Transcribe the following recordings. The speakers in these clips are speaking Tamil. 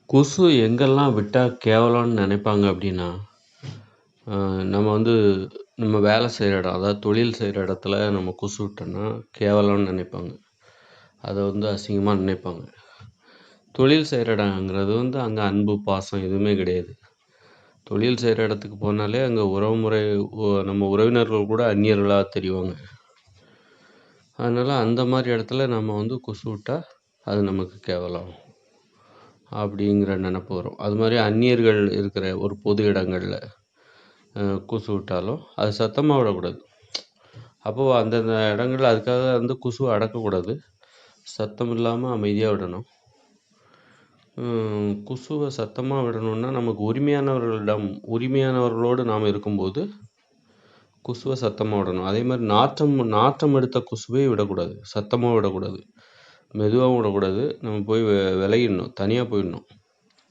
கொசு எங்கெல்லாம் விட்டா கேவலம்னு நினைப்பாங்க அப்படின்னா, நம்ம வந்து நம்ம வேலை செய்கிற இடம், அதாவது தொழில் செய்கிற இடத்துல நம்ம கொசு விட்டோம்னா கேவலம்னு நினைப்பாங்க. அதை வந்து அசிங்கமாக நினைப்பாங்க. தொழில் செய்கிற இடங்கிறது வந்து அங்கே அன்பு, பாசம் எதுவுமே கிடையாது. தொழில் செய்கிற இடத்துக்கு போனாலே அங்கே நம்ம உறவினர்கள் கூட அந்நியர்களாக தெரிவாங்க. அதனால் அந்த மாதிரி இடத்துல நம்ம வந்து கொசு விட்டால் அது நமக்கு கேவலம் அப்படிங்கிற நினப்பு வரும். அது மாதிரி அந்நியர்கள் இருக்கிற ஒரு பொது இடங்களில் கொசு விட்டாலும் அது சத்தமாக விடக்கூடாது. அப்போது அந்தந்த இடங்களில் அதுக்காக வந்து கொசுவை அடக்கக்கூடாது. சத்தம் இல்லாமல் அமைதியாக விடணும். கொசுவை சத்தமாக விடணுன்னா நமக்கு உரிமையானவர்களோடு நாம் இருக்கும்போது கொசுவை சத்தமாக விடணும். அதே மாதிரி நாற்றம் எடுத்த கொசுவே விடக்கூடாது, சத்தமாக விடக்கூடாது, மெதுவாகவும் விடக்கூடாது. நம்ம போய் விலகிடணும்,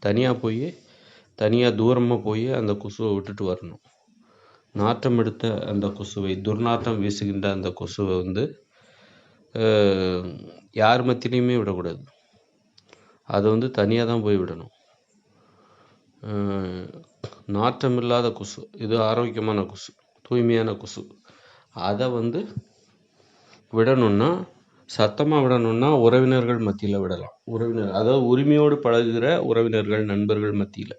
தனியாக போய் தனியாக தூரமாக போய் அந்த கொசுவை விட்டுட்டு வரணும். நாற்றம் எடுத்த அந்த கொசுவை, துர்நாற்றம் வீசுகின்ற அந்த கொசுவை வந்து யார் மத்தியிலையுமே விடக்கூடாது. அதை வந்து தனியாக தான் போய் விடணும். நாற்றம் இல்லாத கொசு, இது ஆரோக்கியமான கொசு, தூய்மையான கொசு. அதை வந்து விடணும்னா, சத்தமாக விடணும்னா உறவினர்கள் மத்தியில் விடலாம். அதாவது உரிமையோடு பழகுகிற உறவினர்கள், நண்பர்கள் மத்தியில்.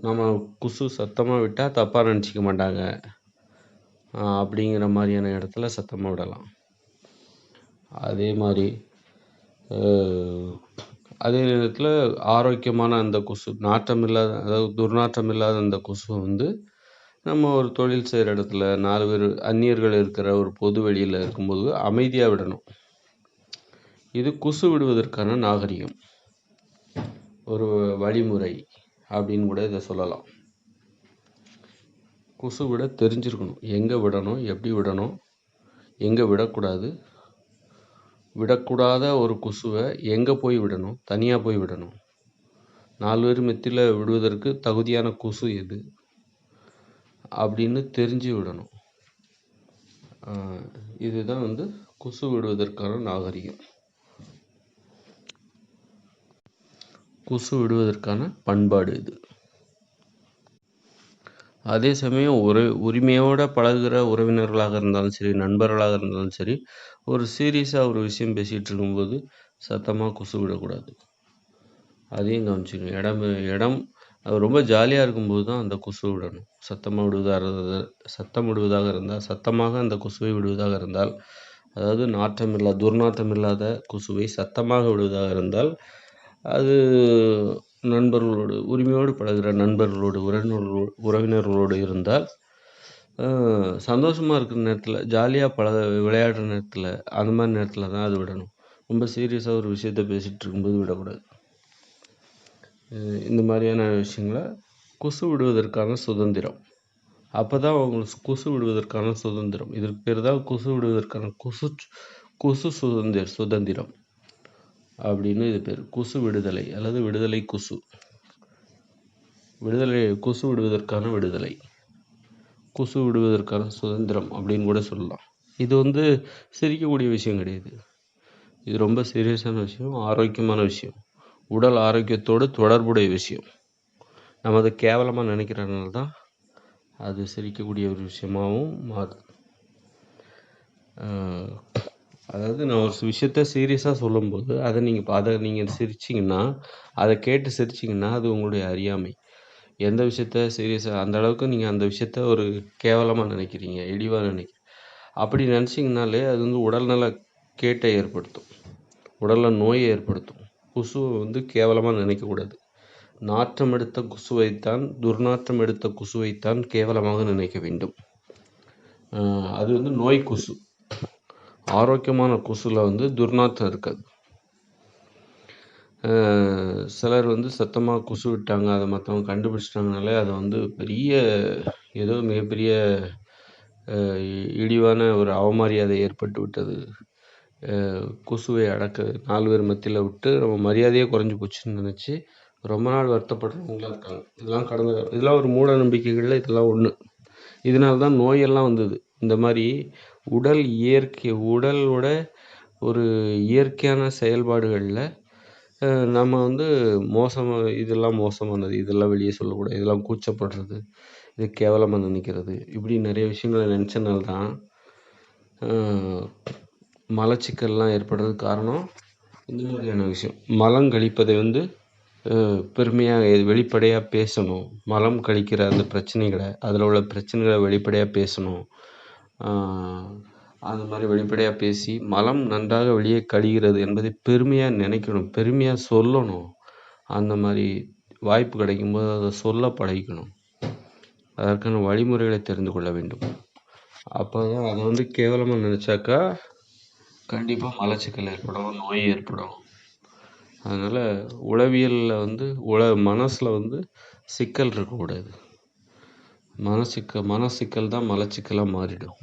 நம்ம கொசு சத்தமாக விட்டால் தப்பாக நினச்சிக்க மாட்டாங்க அப்படிங்கிற மாதிரியான இடத்துல சத்தமாக விடலாம். அதே நேரத்தில் ஆரோக்கியமான அந்த கொசு, அதாவது துர்நாற்றம் இல்லாத அந்த கொசு வந்து நம்ம ஒரு தொழில் செய்கிற இடத்துல 4 பேர் அந்நியர்கள் இருக்கிற ஒரு பொது வெளியில் இருக்கும்போது அமைதியாக விடணும். இது கொசு விடுவதற்கான நாகரிகம், ஒரு வழிமுறை அப்படின்னு கூட இதை சொல்லலாம். கொசு விட தெரிஞ்சிருக்கணும், எங்கே விடணும், எப்படி விடணும், எங்கே விடக்கூடாது, விடக்கூடாத ஒரு கொசுவை எங்கே போய் விடணும், தனியாக போய் விடணும், 4 பேர் மத்தியில் விடுவதற்கு தகுதியான கொசு எது அப்படின்னு தெரிஞ்சு விடணும். இதுதான் வந்து கொசு விடுவதற்கான நாகரிகம், கொசு விடுவதற்கான பண்பாடு இது. அதே சமயம் உரிமையோடு பழகுகிற உறவினர்களாக இருந்தாலும் சரி, நண்பர்களாக இருந்தாலும் சரி, ஒரு சீரியஸாக ஒரு விஷயம் பேசிகிட்டு இருக்கும்போது சத்தமாக கொசு விடக்கூடாது. அதையும் கவனிச்சுக்கணும். இடம் ரொம்ப ஜாலியாக இருக்கும்போது தான் அந்த கொசு விடணும். சத்தம் விடுவதாக இருந்தால், சத்தமாக அந்த கொசுவை விடுவதாக இருந்தால், அதாவது துர்நாற்றம் இல்லாத கொசுவை சத்தமாக விடுவதாக இருந்தால், அது நண்பர்களோடு, உரிமையோடு பழகுகிற நண்பர்களோடு, உறவினர்களோடு இருந்தால், சந்தோஷமாக இருக்கிற நேரத்தில், ஜாலியாக விளையாடுற நேரத்தில், அந்த மாதிரி நேரத்தில் தான் அது விடணும். ரொம்ப சீரியஸாக ஒரு விஷயத்தை பேசிகிட்டு இருக்கும்போது விடக்கூடாது. இந்த மாதிரியான விஷயங்களை கொசு விடுவதற்கான சுதந்திரம், அப்போ தான் அவங்களுக்கு கொசு விடுவதற்கான சுதந்திரம். இதற்கு பேர் தான் கொசு விடுவதற்கான கொசு சுதந்திரம் அப்படின்னு இது பேர். கொசு விடுதலை அல்லது விடுதலை கொசு, கொசு விடுவதற்கான விடுதலை, கொசு விடுவதற்கான சுதந்திரம் அப்படின்னு கூட சொல்லலாம். இது வந்து சிரிக்கக்கூடிய விஷயம் கிடையாது, இது ரொம்ப சீரியஸான விஷயம், ஆரோக்கியமான விஷயம், உடல் ஆரோக்கியத்தோடு தொடர்புடைய விஷயம். நம்ம அதை கேவலமாக நினைக்கிறதுனால தான் அது சிரிக்கக்கூடிய ஒரு விஷயமாகவும் மாறுது. அதாவது நான் ஒரு விஷயத்த சீரியஸாக சொல்லும்போது அதை நீங்கள் சிரிச்சிங்கன்னா, அதை கேட்டு சிரிச்சிங்கன்னா அது உங்களுடைய அறியாமை. எந்த விஷயத்த சீரியஸாக அந்த அளவுக்கு நீங்கள் அந்த விஷயத்த ஒரு கேவலமாக நினைக்கிறீங்க, இழிவாக நினைக்கிறீங்க. அப்படி நினச்சிங்கனாலே அது வந்து உடல்நல கேட்டை ஏற்படுத்தும், உடலில் நோயை ஏற்படுத்தும். கொசுவை வந்து கேவலமாக நினைக்கக்கூடாது. நாற்றம் எடுத்த கொசுவைத்தான், துர்நாற்றம் எடுத்த கொசுவைத்தான் கேவலமாக நினைக்க வேண்டும். அது வந்து நோய் கொசு. ஆரோக்கியமான கொசுவில் வந்து துர்நாற்றம் இருக்காது. சிலர் வந்து சத்தமாக கொசு விட்டாங்க, அதை மற்றவங்க கண்டுபிடிச்சிட்டாங்கனாலே அதை வந்து மிகப்பெரிய இழிவான ஒரு அவமரியாதை ஏற்பட்டு விட்டது. கொசுவை அடக்க 4 பேர் மத்தியில் விட்டு நம்ம மரியாதையே குறைஞ்சி போச்சுன்னு நினச்சி ரொம்ப நாள் வருத்தப்படுறவங்களாம் இருக்காங்க. இதெல்லாம் ஒரு மூட நம்பிக்கைகளில் இதெல்லாம் ஒன்று. இதனால தான் நோயெல்லாம் வந்தது. இந்த மாதிரி உடலோட ஒரு இயற்கையான செயல்பாடுகளில் நம்ம வந்து இதெல்லாம் மோசமானது, இதெல்லாம் வெளியே சொல்லக்கூடாது, இதெல்லாம் கூச்சப்படுறது, இது கேவலமாக நினைக்கிறது, இப்படி நிறைய விஷயங்களை நினச்சனால தான் மலச்சிக்கல்லாம் ஏற்படுறதுக்கு காரணம் இந்த மாதிரியான விஷயம். மலம் கழிப்பதை வந்து பெருமையாக வெளிப்படையாக பேசணும். மலம் கழிக்கிற அந்த பிரச்சனைகளை, அதில் உள்ள பிரச்சனைகளை வெளிப்படையாக பேசணும். அந்த மாதிரி வெளிப்படையாக பேசி மலம் நன்றாக வெளியே கழிகிறது என்பதை பெருமையாக நினைக்கணும், பெருமையாக சொல்லணும். அந்த மாதிரி வாய்ப்பு கிடைக்கும்போது அதை சொல்ல பழகிக்கணும். அதற்கான வழிமுறைகளை தெரிந்து கொள்ள வேண்டும். அப்போ தான் அதை வந்து கேவலமாக நினச்சாக்கா கண்டிப்பாக மலச்சிக்கல் ஏற்படும், நோய் ஏற்படும். அதனால் உளவியலில் வந்து மனசில் வந்து சிக்கல் இருக்கக்கூடாது. மனசிக்கல் தான் மலச்சிக்கலாக மாறிடும்.